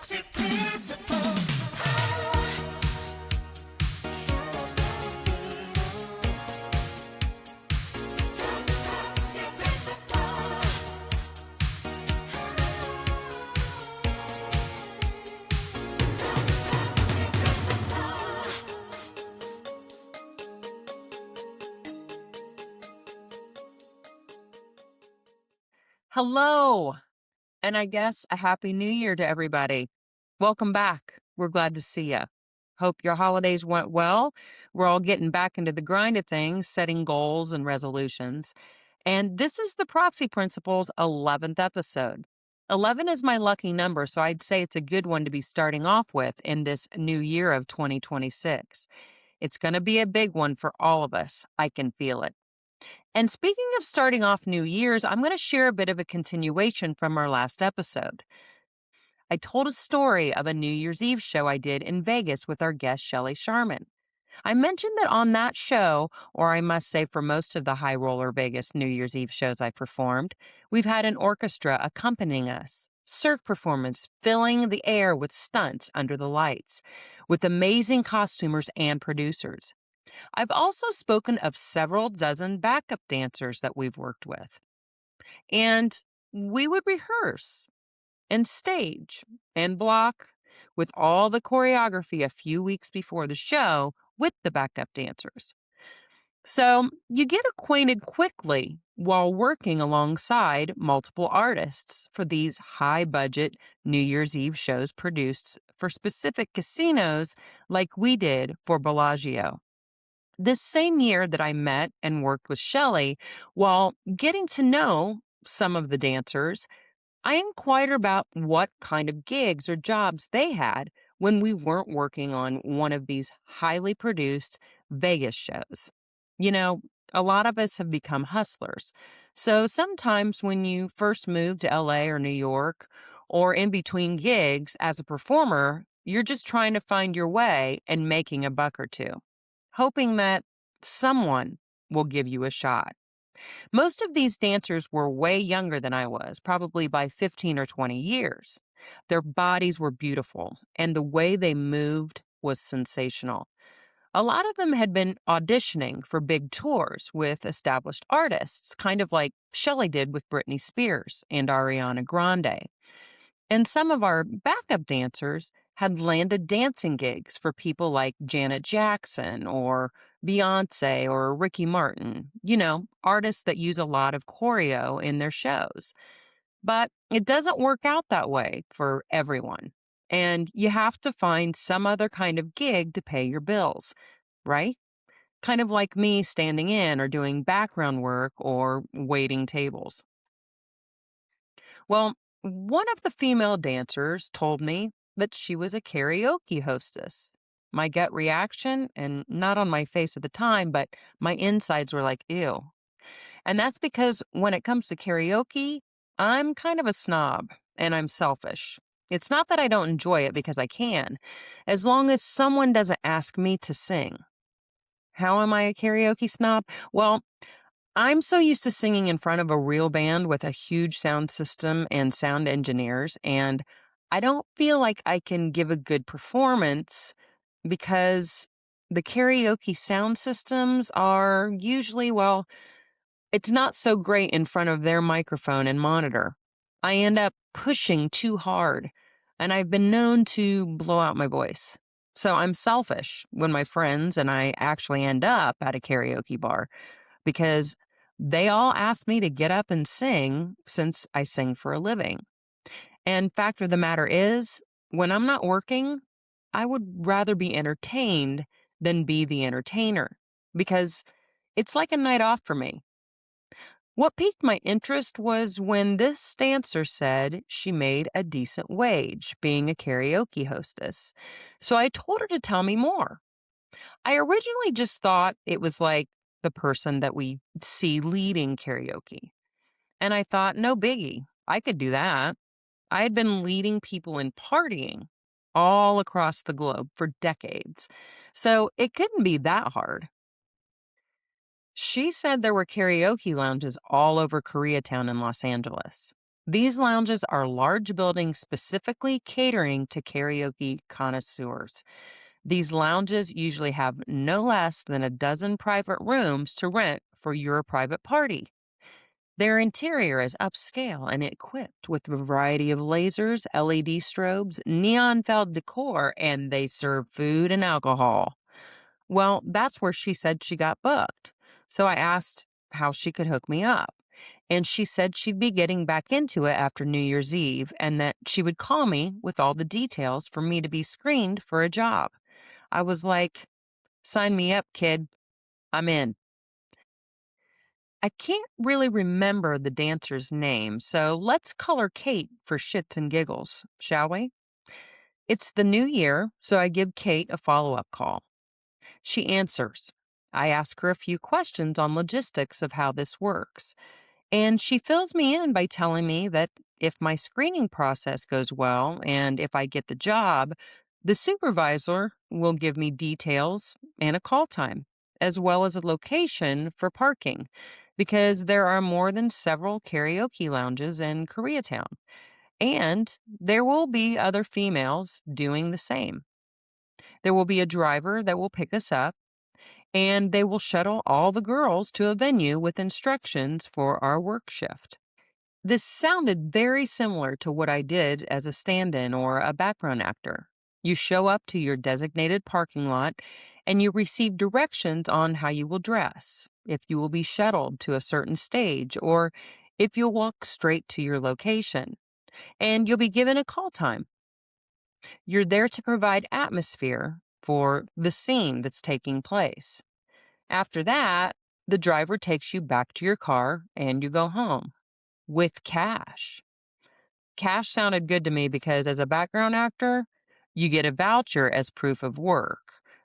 Proxy Principal. Proxy Principal. Proxy Principal. Hello, and I guess a happy new year to everybody. Welcome back. We're glad to see you. Hope your holidays went well. We're all getting back into the grind of things, setting goals and resolutions. And this is the Proxy Principal's 11th episode. 11 is my lucky number, so I'd say it's a good one to be starting off with in this new year of 2026. It's going to be a big one for all of us. I can feel it. And speaking of starting off New Year's, I'm going to share a bit of a continuation from our last episode. I told a story of a New Year's Eve show I did in Vegas with our guest, Shelley Sharman. I mentioned that on that show, or I must say for most of the high roller Vegas New Year's Eve shows I performed, we've had an orchestra accompanying us, surf performance filling the air with stunts under the lights, with amazing costumers and producers. I've also spoken of several dozen backup dancers that we've worked with. And we would rehearse and stage and block with all the choreography a few weeks before the show with the backup dancers. So you get acquainted quickly while working alongside multiple artists for these high budget New Year's Eve shows produced for specific casinos like we did for Bellagio. This same year that I met and worked with Shelley, while getting to know some of the dancers, I inquired about what kind of gigs or jobs they had when we weren't working on one of these highly produced Vegas shows. You know, a lot of us have become hustlers. So sometimes when you first move to LA or New York, or in between gigs as a performer, you're just trying to find your way and making a buck or two, hoping that someone will give you a shot. Most of these dancers were way younger than I was, probably by 15 or 20 years. Their bodies were beautiful, and the way they moved was sensational. A lot of them had been auditioning for big tours with established artists, kind of like Shelley did with Britney Spears and Ariana Grande. And some of our backup dancers had landed dancing gigs for people like Janet Jackson or Beyonce or Ricky Martin, artists that use a lot of choreo in their shows. But it doesn't work out that way for everyone. And you have to find some other kind of gig to pay your bills, right? Kind of like me standing in or doing background work or waiting tables. Well, one of the female dancers told me that she was a karaoke hostess. My gut reaction, and not on my face at the time, but my insides were like, ew. And that's because when it comes to karaoke, I'm kind of a snob and I'm selfish. It's not that I don't enjoy it because I can, as long as someone doesn't ask me to sing. How am I a karaoke snob? Well, I'm so used to singing in front of a real band with a huge sound system and sound engineers, and I don't feel like I can give a good performance because the karaoke sound systems are usually, well, it's not so great in front of their microphone and monitor. I end up pushing too hard, and I've been known to blow out my voice. So I'm selfish when my friends and I actually end up at a karaoke bar because they all ask me to get up and sing since I sing for a living. And fact of the matter is, when I'm not working, I would rather be entertained than be the entertainer because it's like a night off for me. What piqued my interest was when this dancer said she made a decent wage being a karaoke hostess. So I told her to tell me more. I originally just thought it was like the person that we see leading karaoke. And I thought, no biggie, I could do that. I had been leading people in partying all across the globe for decades. So it couldn't be that hard. She said there were karaoke lounges all over Koreatown in Los Angeles. These lounges are large buildings specifically catering to karaoke connoisseurs. These lounges usually have no less than a dozen private rooms to rent for your private party. Their interior is upscale and equipped with a variety of lasers, LED strobes, neon filled decor, and they serve food and alcohol. Well, that's where she said she got booked. So I asked how she could hook me up. And she said she'd be getting back into it after New Year's Eve and that she would call me with all the details for me to be screened for a job. I was like, sign me up, kid. I'm in. I can't really remember the dancer's name, so let's call her Kate for shits and giggles, shall we? It's the new year, so I give Kate a follow up call. She answers. I ask her a few questions on logistics of how this works, and she fills me in by telling me that if my screening process goes well and if I get the job, the supervisor will give me details and a call time, as well as a location for parking, because there are more than several karaoke lounges in Koreatown, and there will be other females doing the same. There will be a driver that will pick us up and they will shuttle all the girls to a venue with instructions for our work shift. This sounded very similar to what I did as a stand in or a background actor. You show up to your designated parking lot and you receive directions on how you will dress, if you will be shuttled to a certain stage, or if you'll walk straight to your location. And you'll be given a call time. You're there to provide atmosphere for the scene that's taking place. After that, the driver takes you back to your car and you go home with cash. Cash sounded good to me because as a background actor, you get a voucher as proof of work.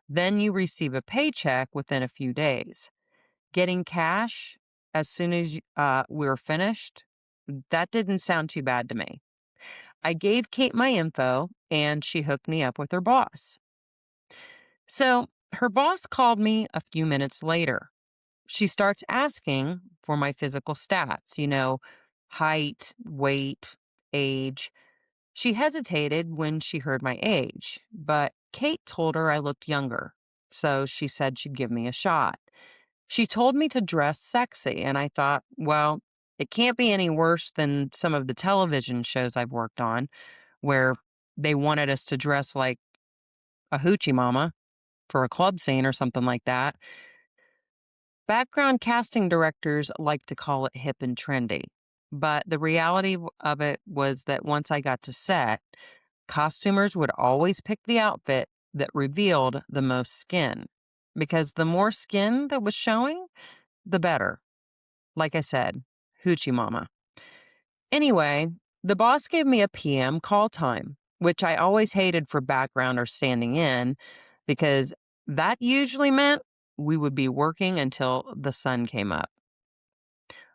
Then you receive a paycheck within a few days. Getting cash as soon as we were finished, that didn't sound too bad to me. I gave Kate my info and she hooked me up with her boss. So her boss called me a few minutes later. She starts asking for my physical stats, height, weight, age. She hesitated when she heard my age, but Kate told her I looked younger, so she said she'd give me a shot. She told me to dress sexy, and I thought, well, it can't be any worse than some of the television shows I've worked on where they wanted us to dress like a hoochie mama for a club scene or something like that. Background casting directors like to call it hip and trendy, but the reality of it was that once I got to set, costumers would always pick the outfit that revealed the most skin, because the more skin that was showing, the better. Like I said, hoochie mama. Anyway, the boss gave me a PM call time, which I always hated for background or standing in, because that usually meant we would be working until the sun came up.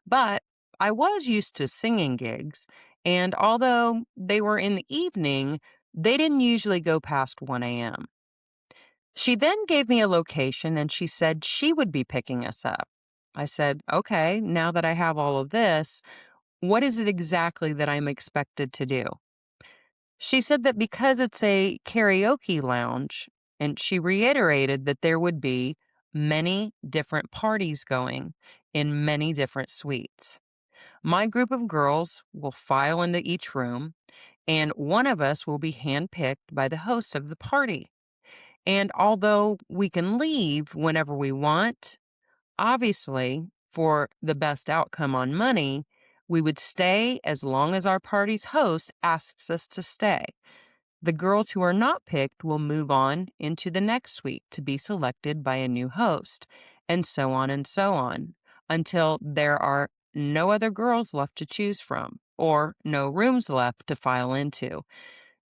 But I was used to singing gigs, and although they were in the evening, they didn't usually go past 1 a.m. She then gave me a location and she said she would be picking us up. I said, okay, now that I have all of this, what is it exactly that I'm expected to do? She said that because it's a karaoke lounge, and she reiterated that there would be many different parties going in many different suites. My group of girls will file into each room, and one of us will be handpicked by the host of the party. And although we can leave whenever we want, obviously, for the best outcome on money, we would stay as long as our party's host asks us to stay. The girls who are not picked will move on into the next suite to be selected by a new host, and so on, until there are no other girls left to choose from, or no rooms left to file into.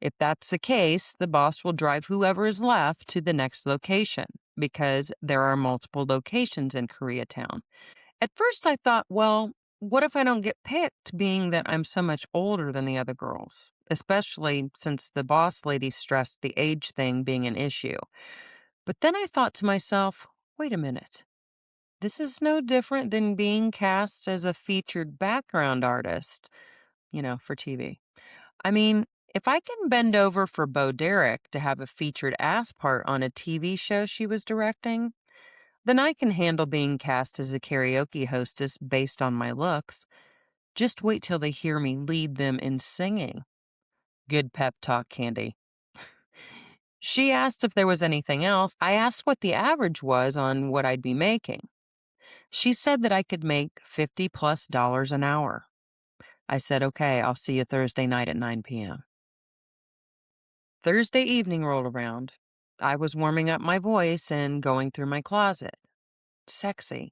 If that's the case, the boss will drive whoever is left to the next location, because there are multiple locations in Koreatown. At first, I thought, well, what if I don't get picked, being that I'm so much older than the other girls? Especially since the boss lady stressed the age thing being an issue. But then I thought to myself, wait a minute. This is no different than being cast as a featured background artist. for TV. I mean, if I can bend over for Bo Derek to have a featured ass part on a TV show she was directing, then I can handle being cast as a karaoke hostess based on my looks. Just wait till they hear me lead them in singing. Good pep talk, Candi. She asked if there was anything else. I asked what the average was on what I'd be making. She said that I could make $50+ an hour. I said, okay, I'll see you Thursday night at 9 p.m. Thursday evening rolled around. I was warming up my voice and going through my closet. Sexy.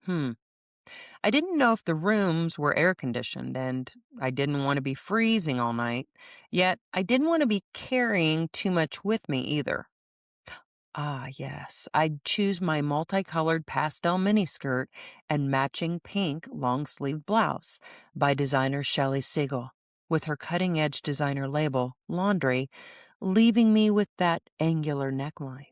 I didn't know if the rooms were air conditioned, and I didn't want to be freezing all night, yet I didn't want to be carrying too much with me either. Ah, yes, I'd choose my multicolored pastel miniskirt and matching pink long-sleeved blouse by designer Shelley Siegel, with her cutting-edge designer label, Laundry, leaving me with that angular neckline.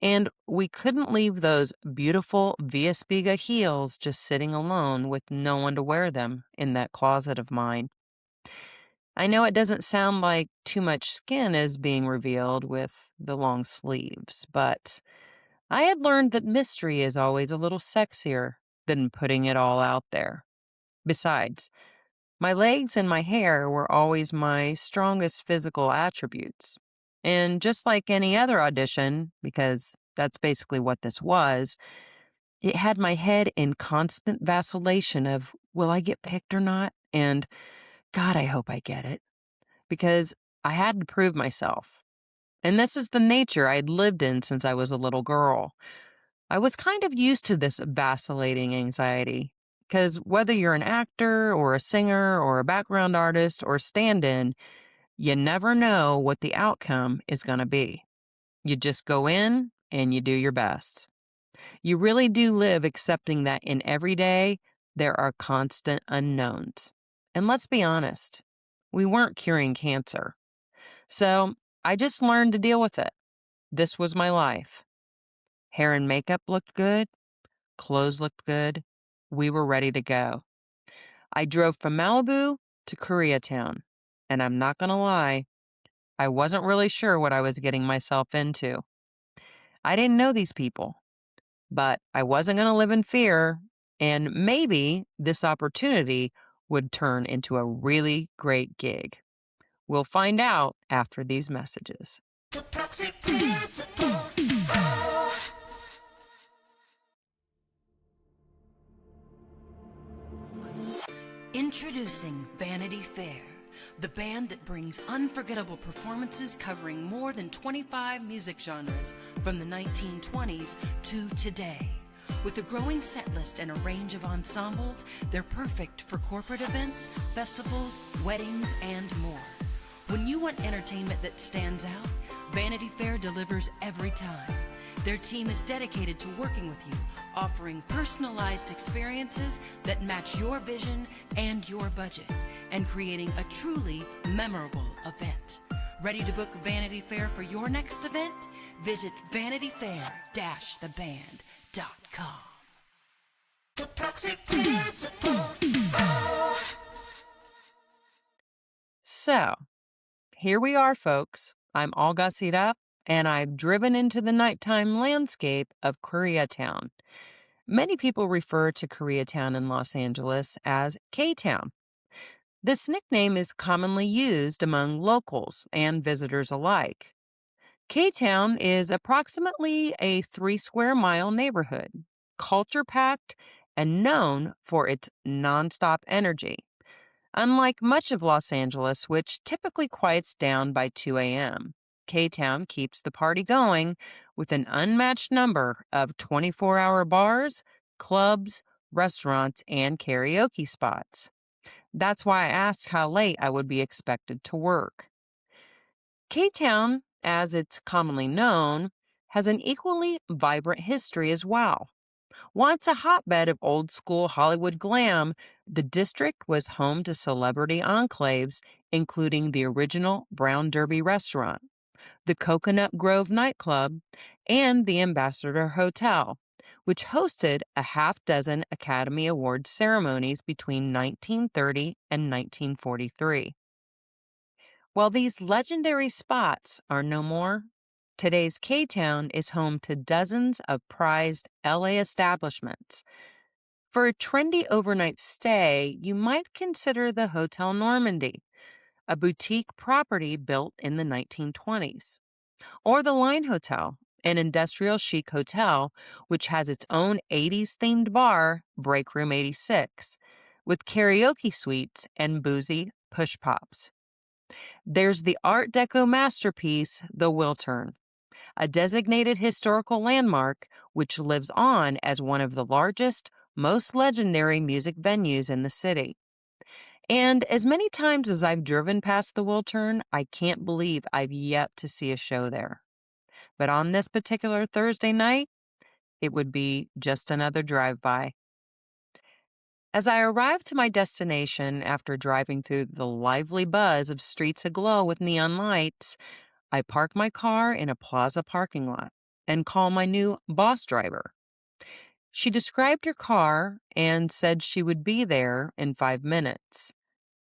And we couldn't leave those beautiful Via Spiga heels just sitting alone with no one to wear them in that closet of mine. I know it doesn't sound like too much skin is being revealed with the long sleeves, but I had learned that mystery is always a little sexier than putting it all out there. Besides, my legs and my hair were always my strongest physical attributes. And just like any other audition, because that's basically what this was, it had my head in constant vacillation of, will I get picked or not? And God, I hope I get it. Because I had to prove myself. And this is the nature I had lived in since I was a little girl. I was kind of used to this vacillating anxiety. Because whether you're an actor or a singer or a background artist or stand in, you never know what the outcome is going to be. You just go in and you do your best. You really do live accepting that in every day, there are constant unknowns. And let's be honest, we weren't curing cancer. So I just learned to deal with it. This was my life. Hair and makeup looked good. Clothes looked good. We were ready to go. I drove from Malibu to Koreatown. And I'm not going to lie, I wasn't really sure what I was getting myself into. I didn't know these people, but I wasn't going to live in fear, and maybe this opportunity would turn into a really great gig. We'll find out after these messages. The Proxy Principal. Oh. Introducing Vanity Fair, the band that brings unforgettable performances covering more than 25 music genres from the 1920s to today. With a growing set list and a range of ensembles, they're perfect for corporate events, festivals, weddings, and more. When you want entertainment that stands out, Vanity Fair delivers every time. Their team is dedicated to working with you, offering personalized experiences that match your vision and your budget, and creating a truly memorable event. Ready to book Vanity Fair for your next event? Visit vanityfair-theband.com. The Proxy Principal. Oh. So, here we are, folks. I'm all gussied up, and I've driven into the nighttime landscape of Koreatown. Many people refer to Koreatown in Los Angeles as K-Town. This nickname is commonly used among locals and visitors alike. K-Town is approximately a 3-square-mile neighborhood, culture-packed and known for its nonstop energy. Unlike much of Los Angeles, which typically quiets down by 2 a.m., K-Town keeps the party going with an unmatched number of 24-hour bars, clubs, restaurants, and karaoke spots. That's why I asked how late I would be expected to work. K-Town, as it's commonly known, has an equally vibrant history as well. Once a hotbed of old-school Hollywood glam, the district was home to celebrity enclaves, including the original Brown Derby restaurant, the Coconut Grove nightclub, and the Ambassador Hotel, which hosted a half dozen Academy Awards ceremonies between 1930 and 1943. While these legendary spots are no more, today's K-Town is home to dozens of prized LA establishments. For a trendy overnight stay, you might consider the Hotel Normandy, a boutique property built in the 1920s, or the Line Hotel, an industrial chic hotel which has its own 80s-themed bar, Break Room 86, with karaoke suites and boozy push pops. There's the Art Deco masterpiece, the Wiltern, a designated historical landmark which lives on as one of the largest, most legendary music venues in the city. And as many times as I've driven past the Wiltern, I can't believe I've yet to see a show there. But on this particular Thursday night, it would be just another drive-by. As I arrived to my destination after driving through the lively buzz of streets aglow with neon lights, I park my car in a plaza parking lot and call my new boss driver. She described her car and said she would be there in 5 minutes.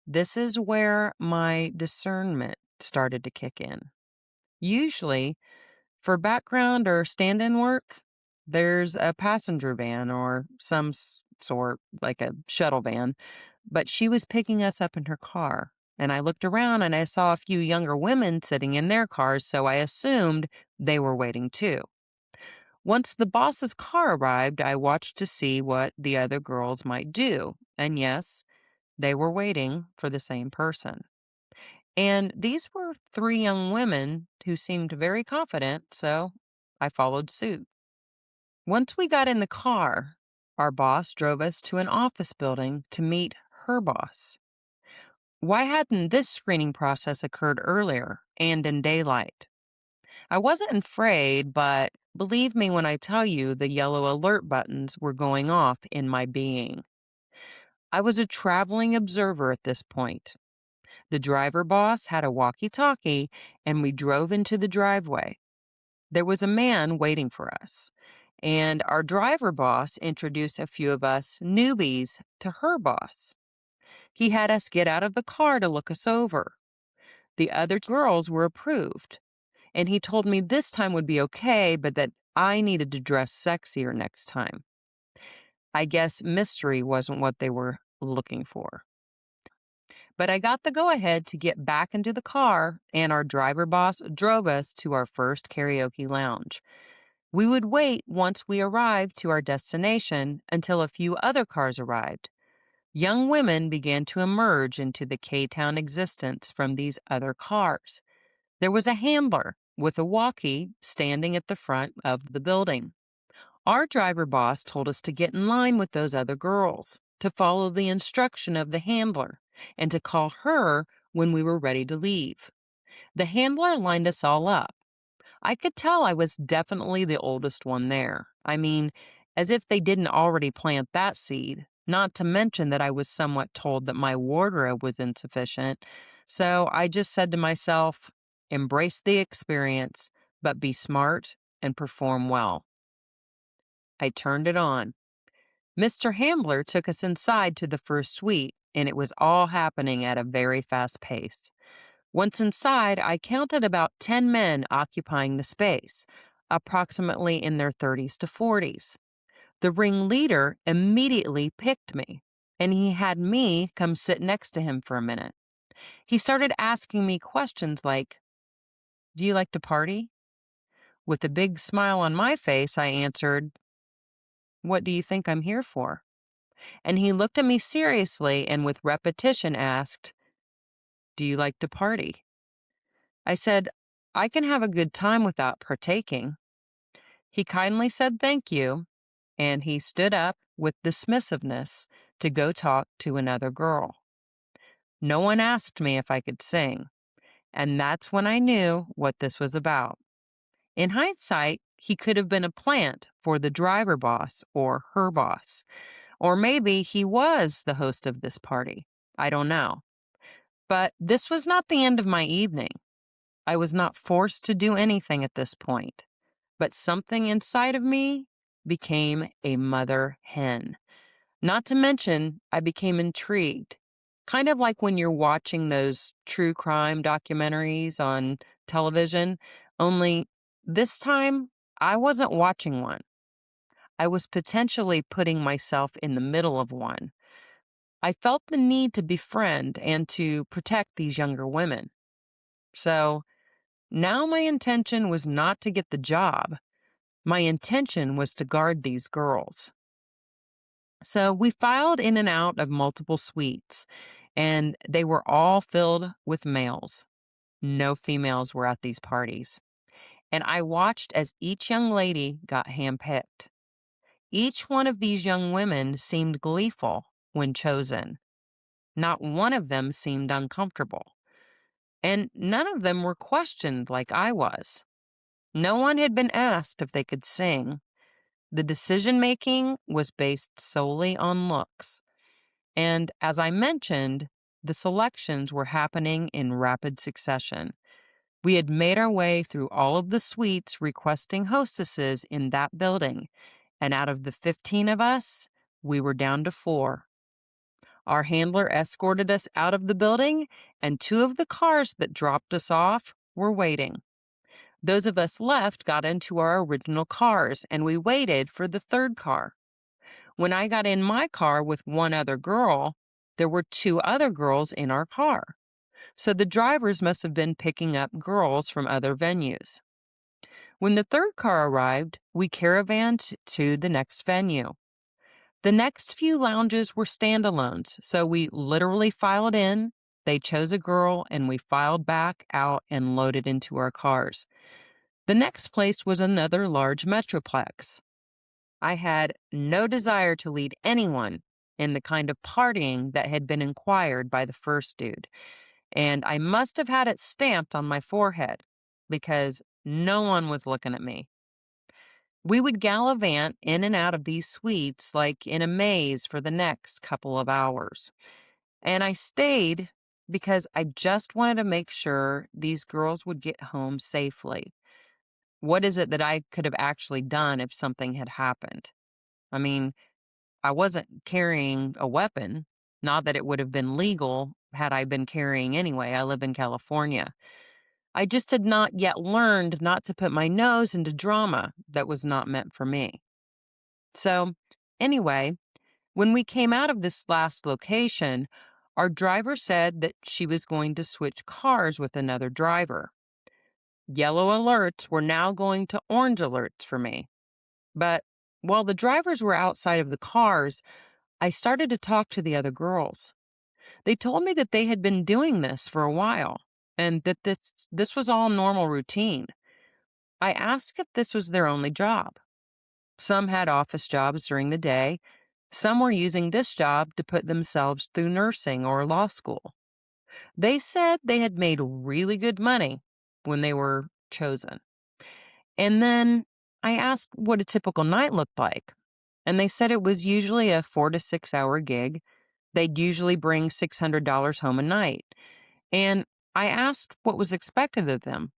This is where my discernment started to kick in. Usually, for background or stand-in work, there's a passenger van or some sort, like a shuttle van, but she was picking us up in her car. And I looked around and I saw a few younger women sitting in their cars, so I assumed they were waiting too. Once the boss's car arrived, I watched to see what the other girls might do. And yes, they were waiting for the same person. And these were 3 young women who seemed very confident, so I followed suit. Once we got in the car, our boss drove us to an office building to meet her boss. Why hadn't this screening process occurred earlier and in daylight? I wasn't afraid, but believe me when I tell you the yellow alert buttons were going off in my being. I was a traveling observer at this point. The driver boss had a walkie-talkie, and we drove into the driveway. There was a man waiting for us, and our driver boss introduced a few of us newbies to her boss. He had us get out of the car to look us over. The other girls were approved, and he told me this time would be okay, but that I needed to dress sexier next time. I guess mystery wasn't what they were looking for. But I got the go-ahead to get back into the car, and our driver boss drove us to our first karaoke lounge. We would wait once we arrived to our destination until a few other cars arrived. Young women began to emerge into the K-Town existence from these other cars. There was a handler with a walkie standing at the front of the building. Our driver boss told us to get in line with those other girls, to follow the instruction of the handler, and to call her when we were ready to leave. The handler lined us all up. I could tell I was definitely the oldest one there. I mean, as if they didn't already plant that seed, not to mention that I was somewhat told that my wardrobe was insufficient. So I just said to myself, embrace the experience, but be smart and perform well. I turned it on. Mr. Handler took us inside to the first suite, and it was all happening at a very fast pace. Once inside, I counted about 10 men occupying the space, approximately in their 30s to 40s. The ringleader immediately picked me, and he had me come sit next to him for a minute. He started asking me questions like, "Do you like to party?" With a big smile on my face, I answered, "What do you think I'm here for?" And he looked at me seriously and with repetition asked, "Do you like to party?" I said, "I can have a good time without partaking." He kindly said thank you, and he stood up with dismissiveness to go talk to another girl. No one asked me if I could sing, and that's when I knew what this was about. In hindsight, he could have been a plant for the driver boss or her boss. Or maybe he was the host of this party. I don't know. But this was not the end of my evening. I was not forced to do anything at this point. But something inside of me became a mother hen. Not to mention, I became intrigued. Kind of like when you're watching those true crime documentaries on television, only this time I wasn't watching one. I was potentially putting myself in the middle of one. I felt the need to befriend and to protect these younger women. So now my intention was not to get the job. My intention was to guard these girls. So we filed in and out of multiple suites, and they were all filled with males. No females were at these parties. And I watched as each young lady got handpicked. Each one of these young women seemed gleeful when chosen. Not one of them seemed uncomfortable. And none of them were questioned like I was. No one had been asked if they could sing. The decision making was based solely on looks. And as I mentioned, the selections were happening in rapid succession. We had made our way through all of the suites requesting hostesses in that building, and out of the 15 of us, we were down to 4. Our handler escorted us out of the building, and 2 of the cars that dropped us off were waiting. Those of us left got into our original cars, and we waited for the 3rd car. When I got in my car with one other girl, there were 2 other girls in our car. So the drivers must have been picking up girls from other venues. When the 3rd car arrived, we caravanned to the next venue. The next few lounges were standalones, so we literally filed in, they chose a girl, and we filed back out and loaded into our cars. The next place was another large metroplex. I had no desire to lead anyone in the kind of partying that had been inquired by the first dude, and I must have had it stamped on my forehead because no one was looking at me. We would gallivant in and out of these suites like in a maze for the next couple of hours. And I stayed because I just wanted to make sure these girls would get home safely. What is it that I could have actually done if something had happened? I mean, I wasn't carrying a weapon, not that it would have been legal had I been carrying anyway. I live in California. I just had not yet learned not to put my nose into drama that was not meant for me. So, anyway, when we came out of this last location, our driver said that she was going to switch cars with another driver. Yellow alerts were now going to orange alerts for me. But while the drivers were outside of the cars, I started to talk to the other girls. They told me that they had been doing this for a while and that this was all normal routine. I asked if this was their only job. Some had office jobs during the day. Some were using this job to put themselves through nursing or law school. They said they had made really good money when they were chosen. And then I asked what a typical night looked like, and they said it was usually a 4 to 6 hour gig. They'd usually bring $600 home a night. And I asked what was expected of them.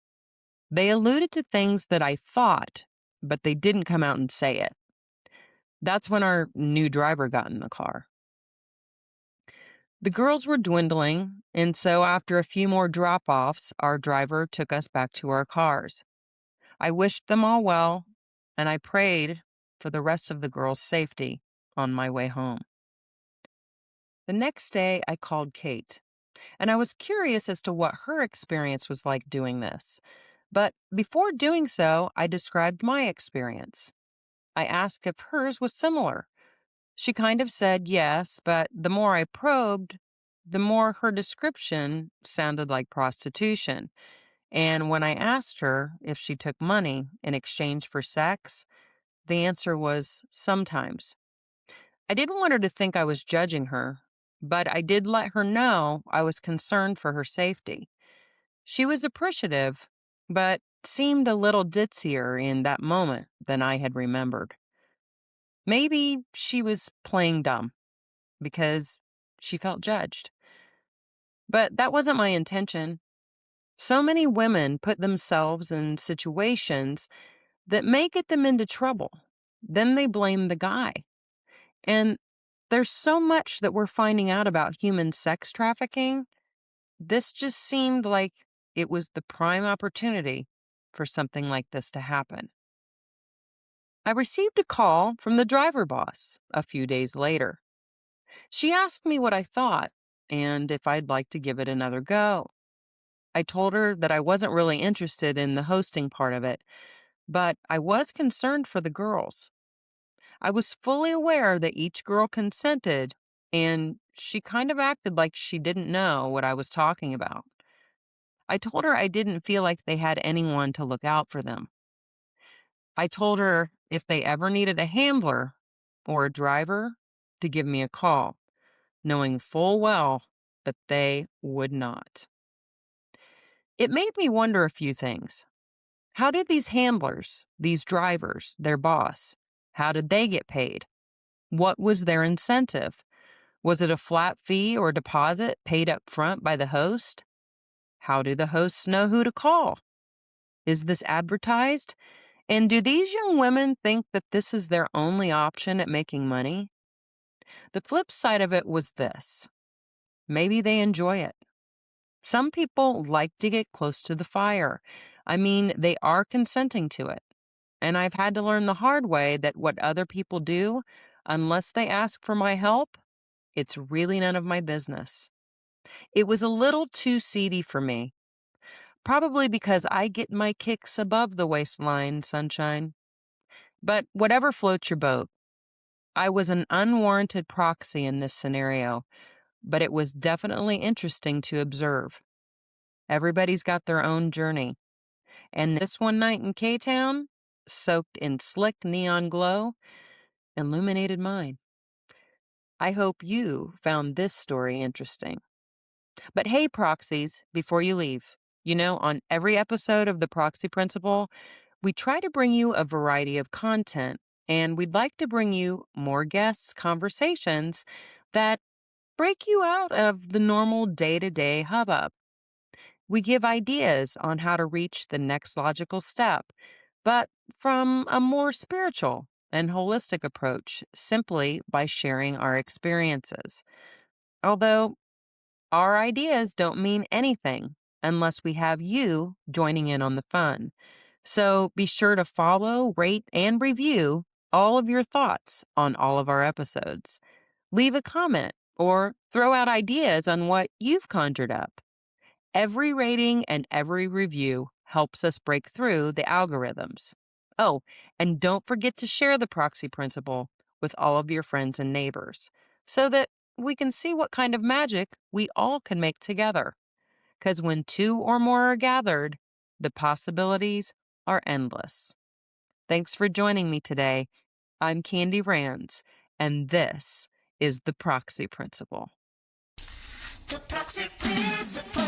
They alluded to things that I thought, but they didn't come out and say it. That's when our new driver got in the car. The girls were dwindling, and so after a few more drop-offs, our driver took us back to our cars. I wished them all well, and I prayed for the rest of the girls' safety on my way home. The next day, I called Kate, and I was curious as to what her experience was like doing this. But before doing so, I described my experience. I asked if hers was similar. She kind of said yes, but the more I probed, the more her description sounded like prostitution. And when I asked her if she took money in exchange for sex, the answer was sometimes. I didn't want her to think I was judging her, but I did let her know I was concerned for her safety. She was appreciative, but seemed a little ditzier in that moment than I had remembered. Maybe she was playing dumb because she felt judged. But that wasn't my intention. So many women put themselves in situations that may get them into trouble, Then they blame the guy. And there's so much that we're finding out about human sex trafficking. This just seemed like it was the prime opportunity for something like this to happen. I received a call from the driver boss a few days later. She asked me what I thought and if I'd like to give it another go. I told her that I wasn't really interested in the hosting part of it, but I was concerned for the girls. I was fully aware that each girl consented, and she kind of acted like she didn't know what I was talking about. I told her I didn't feel like they had anyone to look out for them. I told her if they ever needed a handler or a driver to give me a call, knowing full well that they would not. It made me wonder a few things. How did these handlers, these drivers, their boss, how did they get paid? What was their incentive? Was it a flat fee or deposit paid up front by the host? How do the hosts know who to call? Is this advertised? And do these young women think that this is their only option at making money? The flip side of it was this. Maybe they enjoy it. Some people like to get close to the fire. I mean, they are consenting to it. And I've had to learn the hard way that what other people do, unless they ask for my help, it's really none of my business. It was a little too seedy for me. Probably because I get my kicks above the waistline, sunshine. But whatever floats your boat, I was an unwarranted proxy in this scenario, but it was definitely interesting to observe. Everybody's got their own journey. And this one night in K-Town, soaked in slick neon glow, illuminated mine. I hope you found this story interesting. But hey, proxies, before you leave, on every episode of the Proxy Principal, we try to bring you a variety of content, and we'd like to bring you more guests, conversations that break you out of the normal day-to-day hubbub. We give ideas on how to reach the next logical step, but from a more spiritual and holistic approach, simply by sharing our experiences. Although our ideas don't mean anything unless we have you joining in on the fun. So be sure to follow, rate, and review all of your thoughts on all of our episodes. Leave a comment or throw out ideas on what you've conjured up. Every rating and every review helps us break through the algorithms. Oh, and don't forget to share the Proxy Principal with all of your friends and neighbors so that we can see what kind of magic we all can make together. Because when two or more are gathered, the possibilities are endless. Thanks for joining me today. I'm Candi Rands, and this is the Proxy Principal. The Proxy Principal.